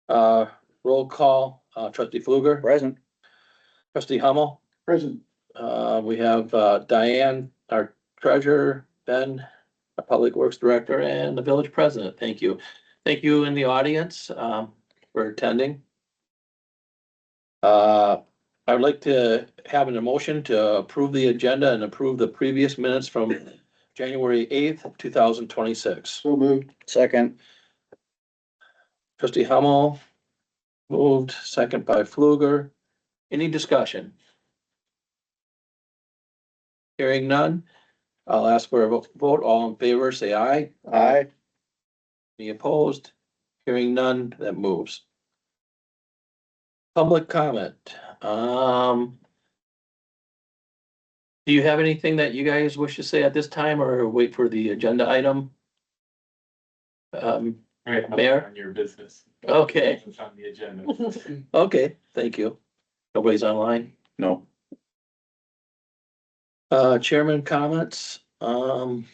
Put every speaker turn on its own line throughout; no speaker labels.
Roll call, trustee Fluger,
Present.
trustee Hummel.
Present.
We have Diane, our treasurer, Ben, our public works director, and the village president. Thank you. Thank you in the audience for attending. I would like to have an emotion to approve the agenda and approve the previous minutes from January 8th, 2026.
So moved.
Second.
Trustee Hummel moved, second by Fluger. Any discussion? Hearing none, I'll ask for a vote. All in favor, say aye.
Aye.
Any opposed? Hearing none, that moves. Public comment. Do you have anything that you guys wish to say at this time or wait for the agenda item?
Right,
Mayor?
on your business.
Okay.
It's on the agenda.
Okay, thank you. Nobody's online.
No.
Chairman comments. The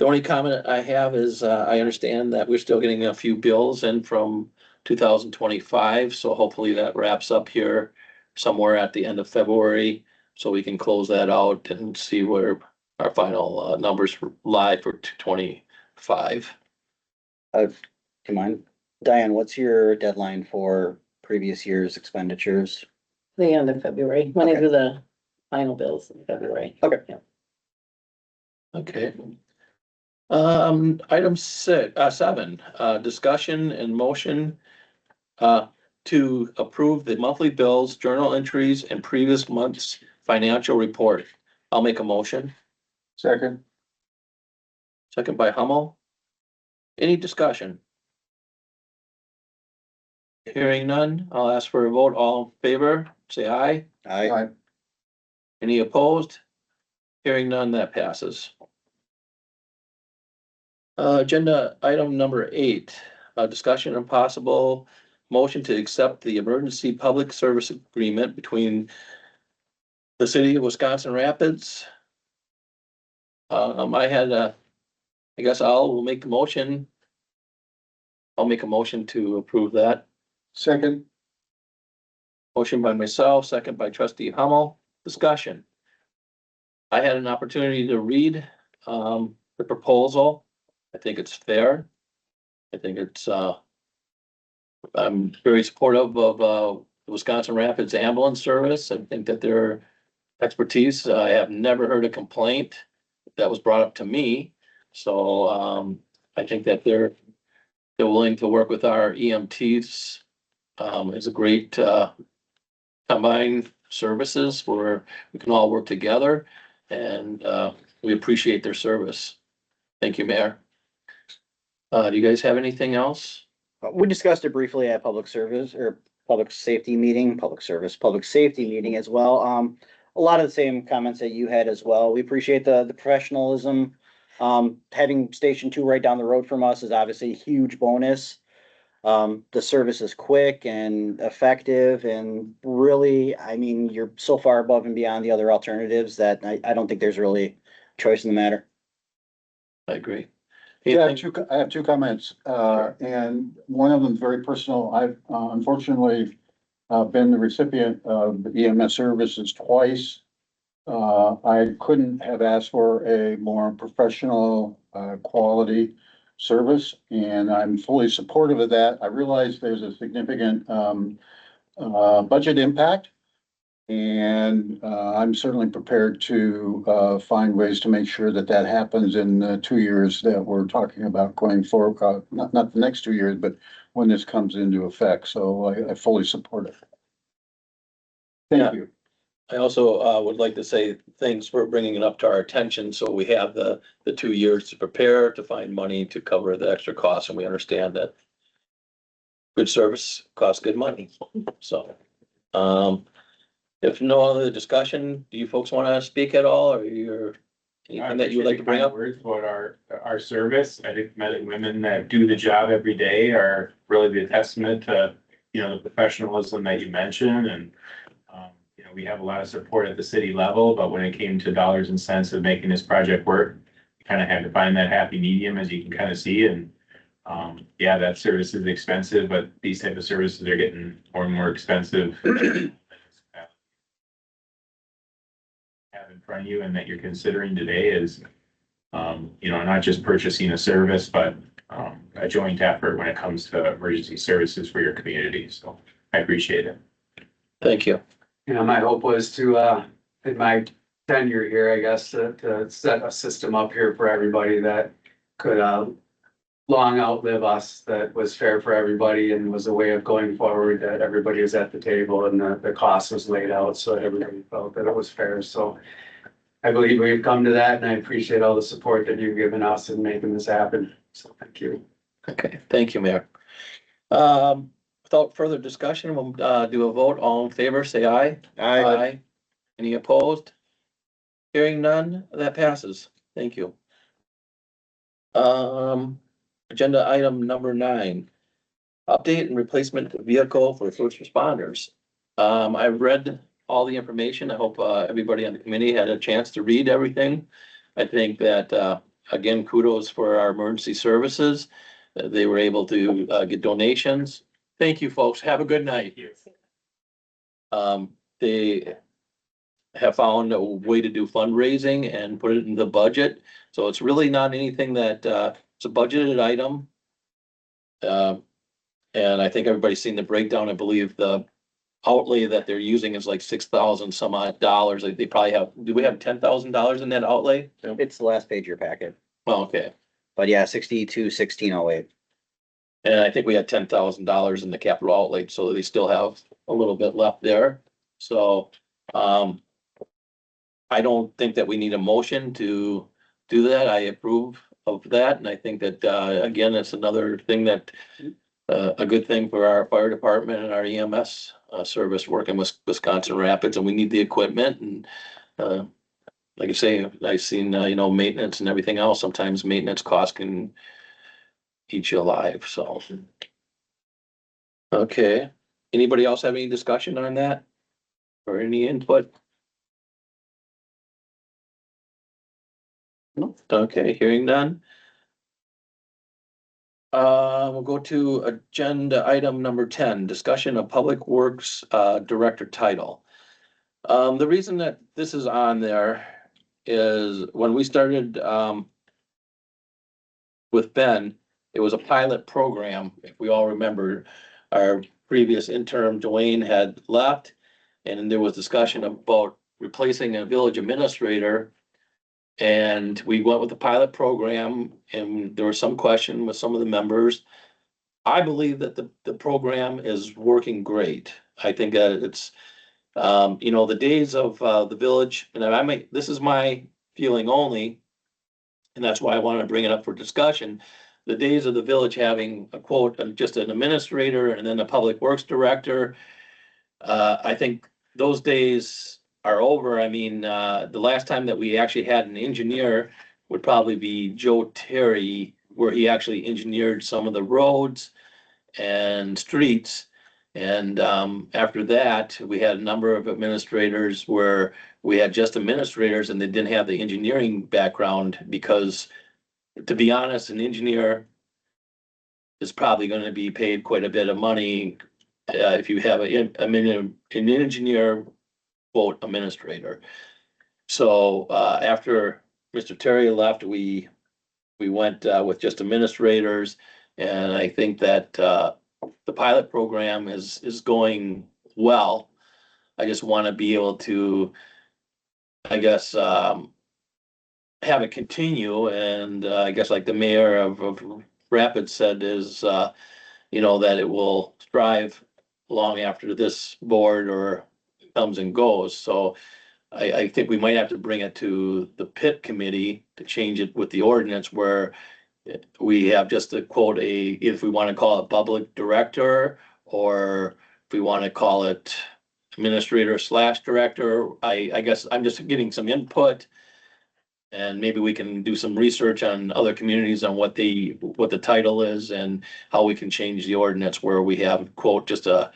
only comment I have is, I understand that we're still getting a few bills in from 2025, so hopefully that wraps up here somewhere at the end of February, so we can close that out and see where our final numbers lie for 2025.
Do you mind? Diane, what's your deadline for previous year's expenditures?
The end of February, when I
Okay.
do the final bills in February.
Okay.
Yeah.
Okay. Item 7, discussion and motion to approve the monthly bills, journal entries, and previous month's financial report. I'll make a motion.
Second.
Second by Hummel. Any discussion? Hearing none, I'll ask for a vote. All in favor, say aye.
Aye.
Any opposed? Hearing none, that passes. Agenda item number 8, discussion and possible motion to accept the emergency public service agreement between the city of Wisconsin Rapids. I guess we'll make the motion. I'll make a motion to approve that.
Second.
Motion by myself, second by trustee Hummel. Discussion. I had an opportunity to read the proposal. I think it's fair. I think it's I'm very supportive of the Wisconsin Rapids Ambulance Service. I think that their expertise, I have never heard a complaint that was brought up to me. So I think that they're willing to work with our EMTs. It's a great combined services where we can all work together, and we appreciate their service. Thank you, Mayor. Do you guys have anything else?
We discussed it briefly at public safety meeting as well. A lot of the same comments that you had as well. We appreciate the professionalism. Having Station 2 right down the road from us is obviously a huge bonus. The service is quick and effective, and really, I mean, you're so far above and beyond the other alternatives that I don't think there's really choice in the matter.
I agree.
Yeah,
Anything?
I have 2 comments, and one of them is very personal. I've unfortunately been the recipient of EMS services twice. I couldn't have asked for a more professional, quality service, and I'm fully supportive of that. I realize there's a significant budget impact, and I'm certainly prepared to find ways to make sure that that happens in the 2 years that we're talking about going forward. Not the next 2 years, but when this comes into effect. So I fully support it. Thank you.
I also would like to say thanks for bringing it up to our attention, so we have the 2 years to prepare, to find money to cover the extra costs, and we understand that good service costs good money. So, if no other discussion, do you folks want to speak at all, or anything that you would like to bring up?
Words about our service. I think men and women that do the job every day are really the testament to, the professionalism that you mentioned, and we have a lot of support at the city level, but when it came to dollars and cents of making this project work, we kind of had to find that happy medium, as you can kind of see, and Yeah, that service is expensive, but these type of services are getting more and more expensive. Have in front of you and that you're considering today is, not just purchasing a service, but, a joint effort when it comes to emergency services for your community. So I appreciate it.
Thank you.
My hope was to, in my tenure here, I guess, to set a system up here for everybody that could, long outlive us, that was fair for everybody and was a way of going forward, that everybody was at the table and the cost was laid out, so everybody felt that it was fair. So I believe we've come to that, and I appreciate all the support that you've given us in making this happen. So thank you.
Okay, thank you, Mayor. Without further discussion, we'll do a vote. All in favor, say aye. Aye. Any opposed? Hearing none, that passes. Thank you. Agenda item number 9. Update and replacement vehicle for first responders. I've read all the information. I hope everybody on the committee had a chance to read everything. I think that again, kudos for our emergency services. They were able to get donations. Thank you, folks. Have a good night. They have found a way to do fundraising and put it in the budget. So it's really not anything that, it's a budgeted item. And I think everybody's seen the breakdown. I believe the outlay that they're using is like 6,000 some odd dollars. Like they probably have, do we have $10,000 in that outlay?
It's the last page of your packet,
Oh, okay.
but yeah, 62-1608.
And I think we had $10,000 in the capital outlay, so they still have a little bit left there. So, I don't think that we need a motion to do that. I approve of that, and I think that, again, it's another thing that, a good thing for our fire department and our EMS, service working with Wisconsin Rapids, and we need the equipment and, like I say, I've seen, maintenance and everything else. Sometimes maintenance costs can eat you alive, so. Okay, anybody else have any discussion on that? Or any input? No, okay, hearing none. We'll go to agenda item number 10, discussion of Public Works, Director title. The reason that this is on there is when we started, with Ben, it was a pilot program. If we all remember, our previous interim, Dwayne, had left. And there was discussion about replacing a village administrator. And we went with the pilot program, and there was some question with some of the members. I believe that the program is working great. I think that it's, the days of the village, and this is my feeling only, and that's why I wanted to bring it up for discussion. The days of the village having a quote, just an administrator and then a public works director, I think those days are over. I mean, the last time that we actually had an engineer would probably be Joe Terry, where he actually engineered some of the roads and streets. And after that, we had a number of administrators where we had just administrators and they didn't have the engineering background because, to be honest, an engineer is probably going to be paid quite a bit of money if you have an engineer, quote, administrator. So after Mr. Terry left, we went with just administrators, and I think that the pilot program is going well. I just want to be able to, I guess, have it continue, and I guess like the mayor of Rapids said is, that it will strive long after this board or comes and goes. So I think we might have to bring it to the pit committee to change it with the ordinance where we have just a quote, if we want to call it public director, or if we want to call it administrator / director. I guess I'm just getting some input. And maybe we can do some research on other communities on what the title is and how we can change the ordinance where we have quote, just a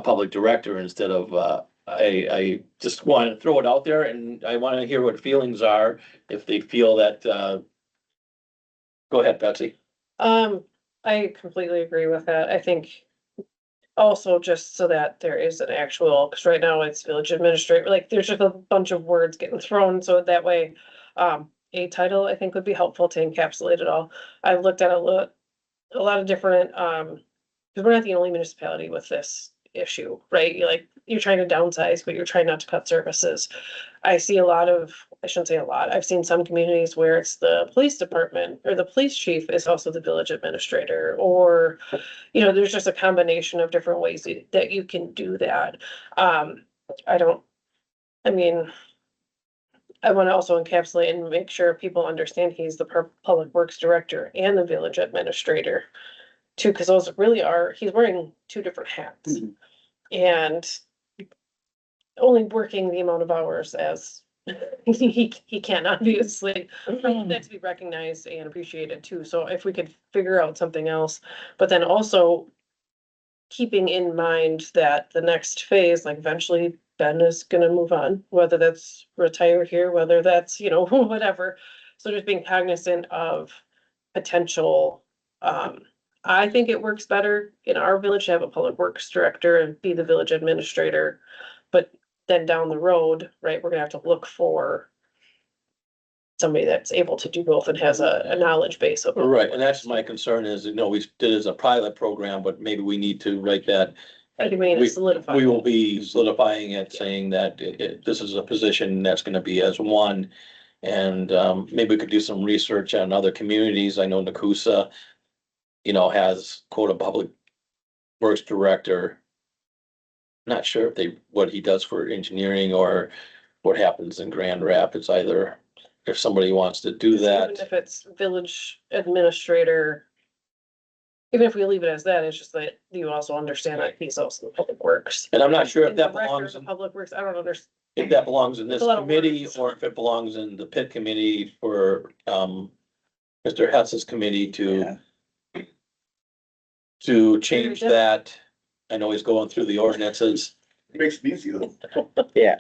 public director instead of, I just want to throw it out there and I want to hear what feelings are. If they feel that, Go ahead, Betsy.
I completely agree with that. I think also just so that there is an actual, because right now it's village administrator, like there's just a bunch of words getting thrown, so that way, a title I think would be helpful to encapsulate it all. I've looked at a lot of different, because we're not the only municipality with this issue, right? You're trying to downsize, but you're trying not to cut services. I see a lot of, I shouldn't say a lot, I've seen some communities where it's the police department or the police chief is also the village administrator, or, there's just a combination of different ways that you can do that. I don't, I mean, I want to also encapsulate and make sure people understand he's the public works director and the village administrator too, because those really are, he's wearing two different hats.
Mhm.
And only working the amount of hours as he can, obviously. That to be recognized and appreciated too. So if we could figure out something else, but then also keeping in mind that the next phase, like eventually Ben is gonna move on, whether that's retired here, whether that's, whatever. So just being cognizant of potential, I think it works better in our village to have a public works director and be the village administrator. But then down the road, right, we're gonna have to look for somebody that's able to do both and has a knowledge base of.
Right, and that's my concern is, we did it as a pilot program, but maybe we need to write that.
I think we need to solidify.
We will be solidifying it, saying that this is a position that's gonna be as one. And, maybe we could do some research on other communities. I know Nakusa, has quote a public works director. Not sure if what he does for engineering or what happens in Grand Rapids either. If somebody wants to do
Even
that,
if it's village administrator, even if we leave it as that, it's just that you also understand that he's also the public works.
and I'm not sure if
And the
that
director
belongs
of
in.
Public works, I don't understand.
If that belongs in this
It's a lot of
committee
words.
or if it belongs in the pit committee for, Mr. Hess's committee
Yeah.
to change that. I know he's going through the ordinances.
Makes it easy though.
Yeah.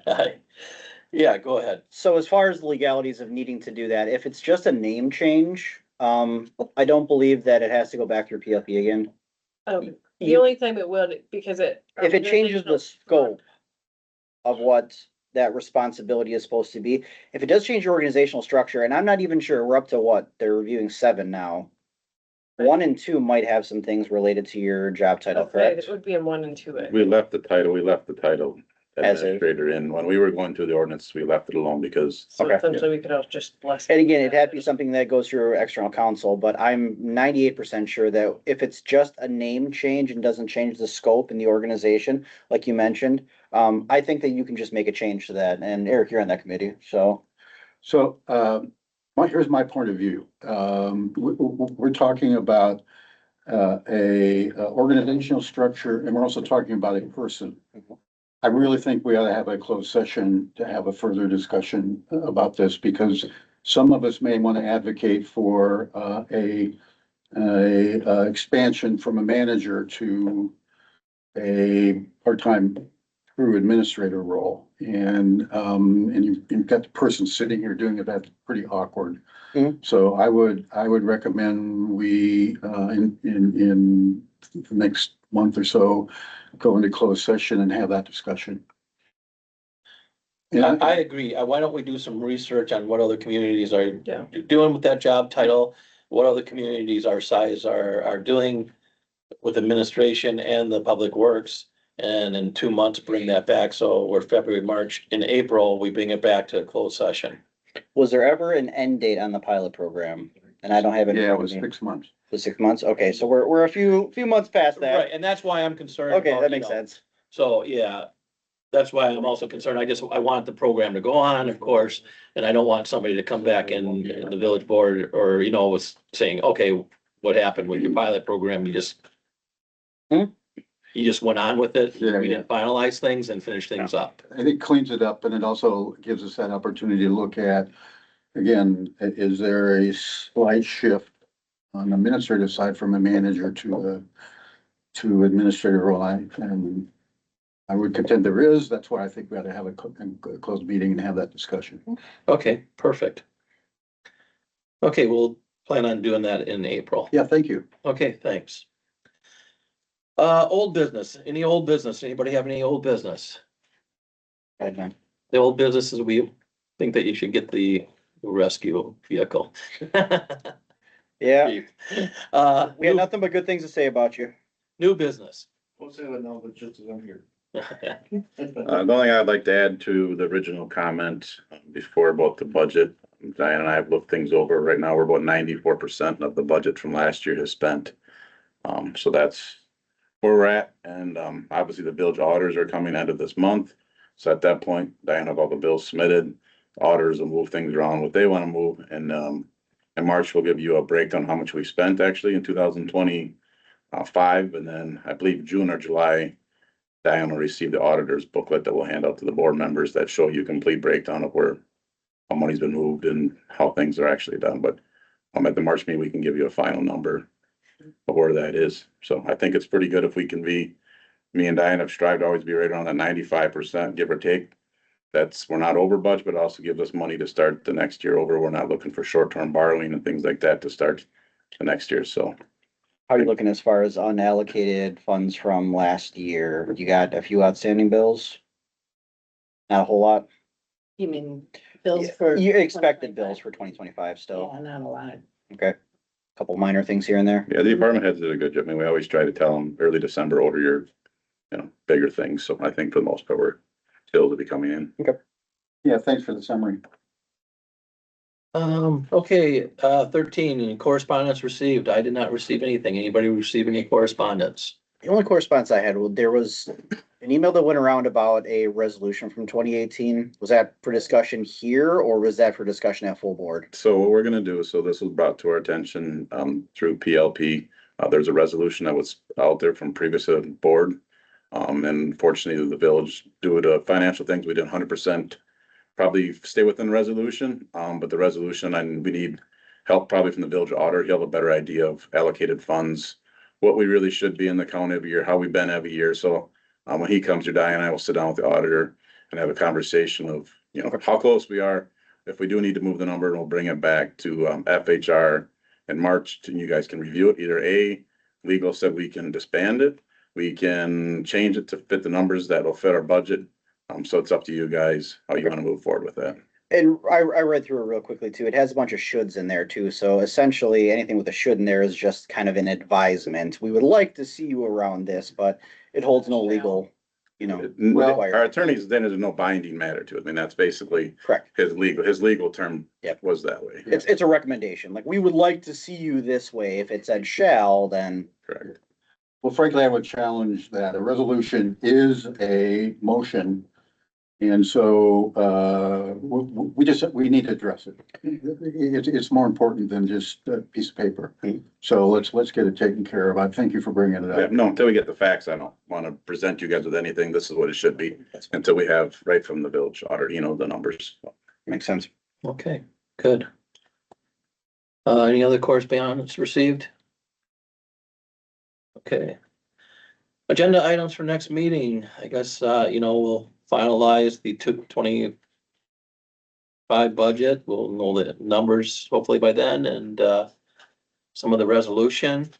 Yeah, go ahead.
So as far as the legalities of needing to do that, if it's just a name change, I don't believe that it has to go back through PLP again.
The only time it would, because
If it changes the scope of what that responsibility is supposed to be, if it does change your organizational structure, and I'm not even sure, we're up to what, they're reviewing 7 now. 1 and 2 might have some things related to your job title, correct?
It would be in 1 and 2.
We left the title
As is.
administrator in. When we were going through the ordinance, we left it alone because
So
Okay.
essentially we could all just bless.
And again, it'd have to be something that goes through external counsel, but I'm 98% sure that if it's just a name change and doesn't change the scope in the organization, like you mentioned, I think that you can just make a change to that. And Eric, you're on that committee, so.
So, here's my point of view. We're talking about a organizational structure, and we're also talking about a person. I really think we ought to have a closed session to have a further discussion about this, because some of us may want to advocate for a expansion from a manager to a part-time crew administrator role. And you've got the person sitting here doing it, that's pretty awkward.
Mhm.
So I would recommend we, in the next month or so, go into closed session and have that discussion. And
I agree. Why don't we do some research on what other communities are
Yeah.
doing with that job title? What other communities our size are doing with administration and the public works? And in 2 months, bring that back. So we're February, March, in April, we bring it back to a closed session.
Was there ever an end date on the pilot program? And I don't have it. in
Yeah, it
front of
was
me.
6 months.
The 6 months? Okay, so we're a few months past
Right,
that.
and that's why I'm concerned.
Okay,
about,
that makes sense.
So, yeah, that's why I'm also concerned. I want the program to go on, of course, and I don't want somebody to come back in the village board or, was saying, okay, what happened with your pilot program? You just went on with it.
Yeah,
We didn't finalize things and finish things up.
I think it cleans it up, and it also gives us that opportunity to look at, again, is there a slight shift on the administrative side from a manager to administrative role? And I would contend there is. That's why I think we ought to have a closed meeting and have that discussion.
Okay, perfect. Okay, we'll plan on doing that in April.
Yeah, thank you.
Okay, thanks. Old business, any old business? Anybody have any old business?
Edna.
The old business is we think that you should get the rescue vehicle.
Yeah, we had
New-
nothing but good things to say about you.
New business.
We'll say that now, but just as I'm here. The only thing I'd like to add to the original comment before about the budget, Diane and I have looked things over. Right now, we're about 94% of the budget from last year is spent. So that's where we're at. And, obviously the village auditors are coming end of this month. So at that point, Diane have all the bills submitted. Auditors will move things around what they want to move. And, in March, we'll give you a breakdown how much we spent actually in 2025. And then I believe June or July, Diane will receive the auditor's booklet that we'll hand out to the board members that show you complete breakdown of where how money's been moved and how things are actually done. But at the March meeting, we can give you a final number of where that is. So I think it's pretty good if we can be, me and Diane have strived to always be right around that 95%, give or take. We're not over budget, but also gives us money to start the next year over. We're not looking for short-term borrowing and things like that to start the next year. So
How are you looking as far as unallocated funds from last year? You got a few outstanding bills? Not a whole lot?
You mean bills for?
You expected bills for 2025 still,
Yeah, not a lot.
okay? Couple minor things here and there.
yeah, the department heads did a good job. I mean, we always try to tell them early December over your, bigger things. So I think for the most part, we're still to be coming in.
Yeah, thanks for the summary.
Okay, 13, correspondence received. I did not receive anything. Anybody receive any correspondence?
The only correspondence I had, there was an email that went around about a resolution from 2018. Was that for discussion here or was that for discussion at full board?
So what we're gonna do, so this was brought to our attention, through PLP. There's a resolution that was out there from previous board. And fortunately, the village, due to financial things, we did 100% probably stay within the resolution. But the resolution, and we need help probably from the village auditor. He'll have a better idea of allocated funds, what we really should be in the county every year, how we've been every year. So, when he comes to Diane and I will sit down with the auditor and have a conversation of, how close we are. If we do need to move the number, we'll bring it back to, FHR in March, and you guys can review it. Either A, legal said we can disband it. We can change it to fit the numbers that will fit our budget. So it's up to you guys how you want to move forward with that.
And I read through it real quickly too. It has a bunch of shoulds in there too. So essentially anything with a should in there is just kind of an advisement. We would like to see you around this, but it holds no legal,
Well,
Our
requirement.
attorneys, then there's no binding matter to it. I mean, that's basically
Correct.
his legal term
Yep.
was that way.
It's a recommendation. Like, we would like to see you this way. If it said shall, then
Correct.
Well, frankly, I would challenge that. A resolution is a motion. And so, we need to address it. It's more important than just a piece of paper. So let's get it taken care of. I thank you for bringing it
Yeah,
up.
no, until we get the facts, I don't want to present you guys with anything. This is what it should be until we have right from the village auditor, the numbers.
makes sense.
Okay, good. Any other correspondence received? Okay. Agenda items for next meeting, I guess, we'll finalize the 2025 budget. We'll know the numbers hopefully by then and, some of the resolution.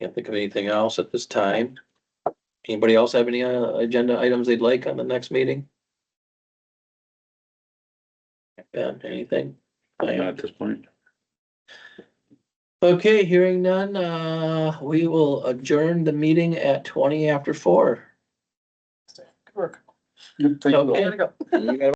Can't think of anything else at this time. Anybody else have any, agenda items they'd like on the next meeting? Ben, anything?
Not at this point.
Okay, hearing none, we will adjourn the meeting at 20 after 4.
Good work.
Thank you.
Okay.
Gotta go.
You gotta